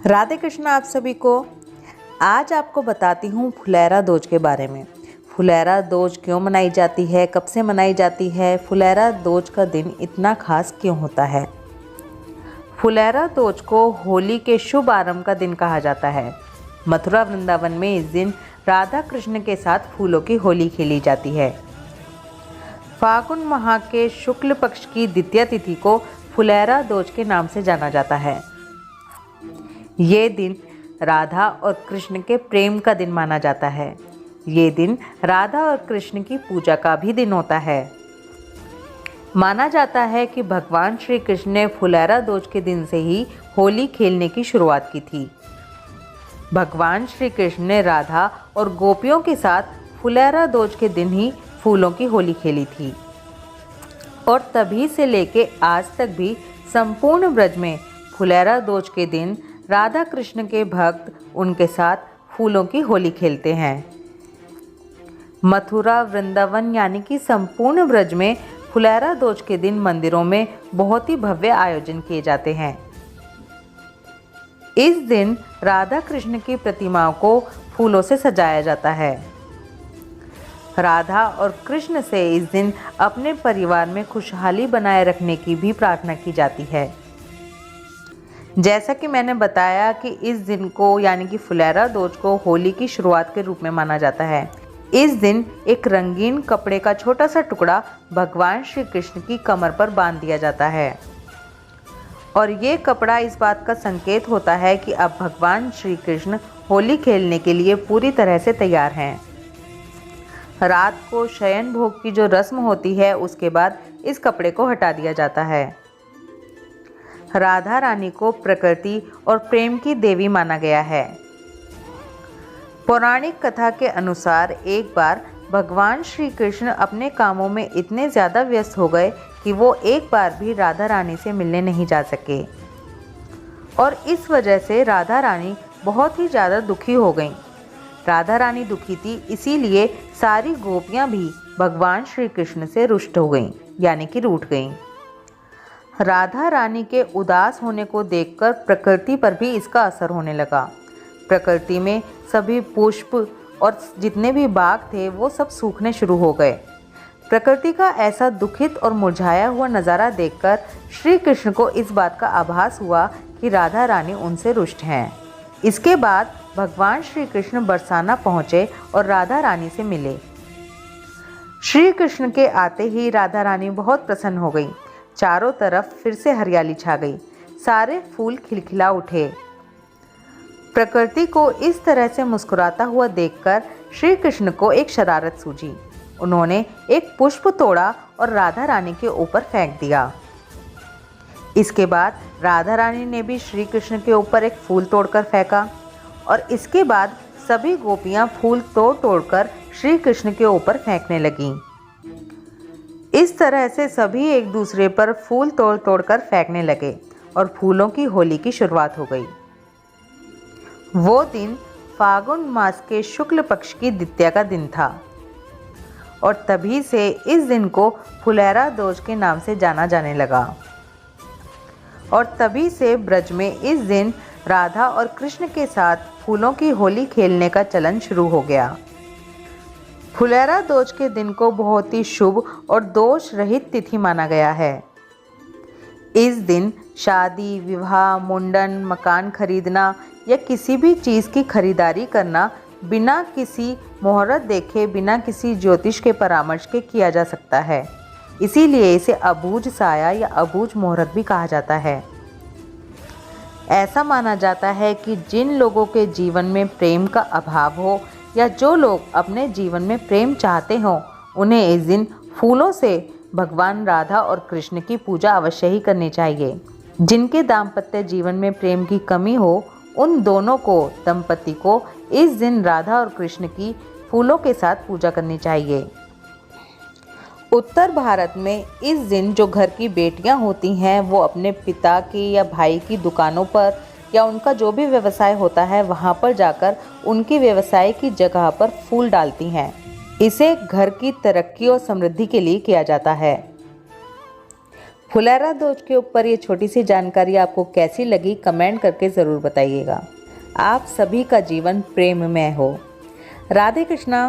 राधे कृष्ण आप सभी को। आज आपको बताती हूँ फुलेरा दोज के बारे में। फुलेरा दोज क्यों मनाई जाती है, कब से मनाई जाती है, फुलेरा दोज का दिन इतना खास क्यों होता है। फुलेरा दोज को होली के शुभ आरंभ का दिन कहा जाता है। मथुरा वृंदावन में इस दिन राधा कृष्ण के साथ फूलों की होली खेली जाती है। फागुन माह के शुक्ल पक्ष की द्वितीय तिथि को फुलेरा दोज के नाम से जाना जाता है। ये दिन राधा और कृष्ण के प्रेम का दिन माना जाता है। ये दिन राधा और कृष्ण की पूजा का भी दिन होता है। माना जाता है कि भगवान श्री कृष्ण ने फुलेरा दोज के दिन से ही होली खेलने की शुरुआत की थी। भगवान श्री कृष्ण ने राधा और गोपियों के साथ फुलेरा दोज के दिन ही फूलों की होली खेली थी और तभी से लेके आज तक भी संपूर्ण ब्रज में फुलेरा दोज के दिन राधा कृष्ण के भक्त उनके साथ फूलों की होली खेलते हैं। मथुरा वृंदावन यानी कि संपूर्ण ब्रज में फुलेरा दोज के दिन मंदिरों में बहुत ही भव्य आयोजन किए जाते हैं। इस दिन राधा कृष्ण की प्रतिमाओं को फूलों से सजाया जाता है। राधा और कृष्ण से इस दिन अपने परिवार में खुशहाली बनाए रखने की भी प्रार्थना की जाती है। जैसा कि मैंने बताया कि इस दिन को यानी कि फुलेरा दोज को होली की शुरुआत के रूप में माना जाता है। इस दिन एक रंगीन कपड़े का छोटा सा टुकड़ा भगवान श्री कृष्ण की कमर पर बांध दिया जाता है और ये कपड़ा इस बात का संकेत होता है कि अब भगवान श्री कृष्ण होली खेलने के लिए पूरी तरह से तैयार हैं। रात को शयन भोग की जो रस्म होती है उसके बाद इस कपड़े को हटा दिया जाता है। राधा रानी को प्रकृति और प्रेम की देवी माना गया है। पौराणिक कथा के अनुसार एक बार भगवान श्री कृष्ण अपने कामों में इतने ज़्यादा व्यस्त हो गए कि वो एक बार भी राधा रानी से मिलने नहीं जा सके और इस वजह से राधा रानी बहुत ही ज़्यादा दुखी हो गईं। राधा रानी दुखी थी, इसीलिए सारी गोपियाँ भी भगवान श्री कृष्ण से रुष्ट हो गईं यानी कि रूठ गईं। राधा रानी के उदास होने को देखकर प्रकृति पर भी इसका असर होने लगा। प्रकृति में सभी पुष्प और जितने भी बाग थे वो सब सूखने शुरू हो गए। प्रकृति का ऐसा दुखित और मुरझाया हुआ नज़ारा देखकर श्री कृष्ण को इस बात का आभास हुआ कि राधा रानी उनसे रुष्ट हैं। इसके बाद भगवान श्री कृष्ण बरसाना पहुँचे और राधा रानी से मिले। श्री कृष्ण के आते ही राधा रानी बहुत प्रसन्न हो गई। चारों तरफ फिर से हरियाली छा गई, सारे फूल खिलखिला उठे। प्रकृति को इस तरह से मुस्कुराता हुआ देखकर श्री कृष्ण को एक शरारत सूझी। उन्होंने एक पुष्प तोड़ा और राधा रानी के ऊपर फेंक दिया। इसके बाद राधा रानी ने भी श्री कृष्ण के ऊपर एक फूल तोड़कर फेंका और इसके बाद सभी गोपियां फूल तोड़ तोड़कर श्री कृष्ण के ऊपर फेंकने लगीं। इस तरह से सभी एक दूसरे पर फूल तोड़ तोड़कर फेंकने लगे और फूलों की होली की शुरुआत हो गई। वो दिन फागुन मास के शुक्ल पक्ष की द्वितीया का दिन था और तभी से इस दिन को फुलेरा दोज के नाम से जाना जाने लगा और तभी से ब्रज में इस दिन राधा और कृष्ण के साथ फूलों की होली खेलने का चलन शुरू हो गया। फुलेरा दोज के दिन को बहुत ही शुभ और दोष रहित तिथि माना गया है। इस दिन शादी, विवाह, मुंडन, मकान खरीदना या किसी भी चीज़ की खरीदारी करना बिना किसी मुहूर्त देखे, बिना किसी ज्योतिष के परामर्श के किया जा सकता है। इसीलिए इसे अबूझ साया या अबूझ मुहूर्त भी कहा जाता है। ऐसा माना जाता है कि जिन लोगों के जीवन में प्रेम का अभाव हो या जो लोग अपने जीवन में प्रेम चाहते हों, उन्हें इस दिन फूलों से भगवान राधा और कृष्ण की पूजा अवश्य ही करनी चाहिए। जिनके दाम्पत्य जीवन में प्रेम की कमी हो, उन दोनों को दंपति को इस दिन राधा और कृष्ण की फूलों के साथ पूजा करनी चाहिए। उत्तर भारत में इस दिन जो घर की बेटियां होती हैं वो अपने पिता की या भाई की दुकानों पर या उनका जो भी व्यवसाय होता है वहाँ पर जाकर उनकी व्यवसाय की जगह पर फूल डालती हैं। इसे घर की तरक्की और समृद्धि के लिए किया जाता है। फुलेरा दोष के ऊपर ये छोटी सी जानकारी आपको कैसी लगी कमेंट करके ज़रूर बताइएगा। आप सभी का जीवन प्रेममय हो। राधे कृष्णा।